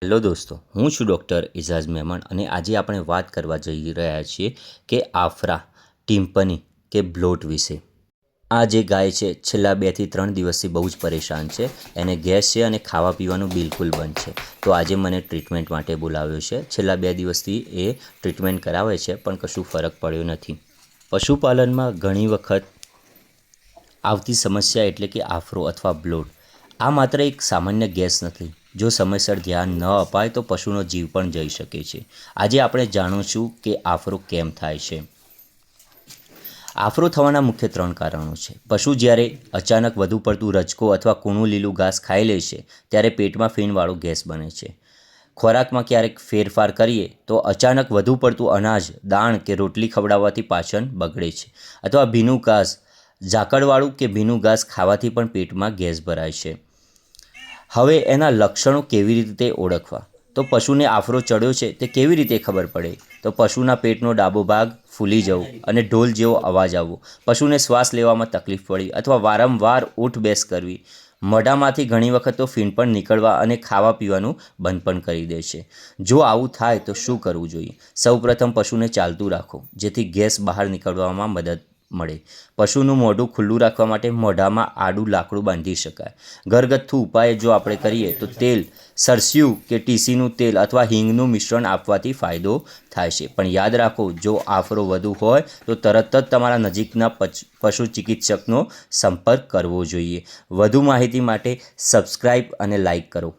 Hello દોસ્તો, હું છું ડૉક્ટર એઝાઝ મેમણ અને આજે આપણે વાત કરવા જઈ રહ્યા છીએ કે આફરા, ટિમ્પની કે બ્લોટ વિશે. આ જે ગાય છે છેલ્લા 2 થી 3 દિવસથી બહુ જ પરેશાન છે. એને ગેસ છે અને ખાવા પીવાનું બિલકુલ બંધ છે. તો આજે મને ટ્રીટમેન્ટ માટે બોલાવ્યો છે. છેલ્લા 2 દિવસથી એ ટ્રીટમેન્ટ કરાવે છે પણ કશું ફરક પડ્યો નથી. પશુપાલનમાં ઘણી વખત આવતી સમસ્યા એટલે કે આફરો અથવા બ્લોટ. આ માત્ર એક સામાન્ય ગેસ નથી. જો સમયસર ધ્યાન ન અપાય તો પશુનો જીવ પણ જઈ શકે છે. આજે આપણે જાણીશું કે આફરો કેમ થાય છે. આફરો થવાના મુખ્ય 3 કારણો છે. પશુ જ્યારે અચાનક વધુ પડતું રજકો અથવા કૂણું લીલું ઘાસ ખાઈ લે છે ત્યારે પેટમાં ફીણવાળો ગેસ બને છે. ખોરાકમાં ક્યારેક ફેરફાર કરીએ તો અચાનક વધુ પડતું અનાજ, દાણ કે રોટલી ખવડાવવાથી પાચન બગડે છે. અથવા ભીનું ઘાસ, ઝાકળવાળું કે ભીનું ઘાસ ખાવાથી પણ પેટમાં ગેસ ભરાય છે. હવે એના લક્ષણો કેવી રીતે ઓળખવા? તો પશુને આફરો ચડ્યો છે તે કેવી રીતે ખબર પડે? તો પશુના પેટનો ડાબો ભાગ ફૂલી જવો અને ઢોલ જેવો અવાજ આવવો, પશુને શ્વાસ લેવામાં તકલીફ પડી અથવા વારંવાર ઉઠ બેસ કરવી, મોઢામાંથી ઘણી વખત તો ફીણ પણ નીકળવા અને ખાવા પીવાનું બંધ પણ કરી દે છે. જો આવું થાય તો શું કરવું જોઈએ? સૌપ્રથમ પશુને ચાલતું રાખો જેથી ગેસ બહાર નીકળવામાં મદદ મળે. પશુનું મોઢું ખુલ્લું રાખવા માટે મોઢામાં આડું લાકડું બાંધી શકાય. ઘરગથ્થુ ઉપાય જો આપણે કરીએ તો તેલ, સરસ્યું કે ટીસીનું તેલ અથવા હિંગનું મિશ્રણ આપવાથી ફાયદો થાય છે. પણ યાદ રાખો, જો આફરો વધુ હોય તો તરત જ તમારા નજીકના પશુ ચિકિત્સકનો સંપર્ક કરવો જોઈએ. વધુ માહિતી માટે સબસ્ક્રાઈબ અને લાઈક કરો.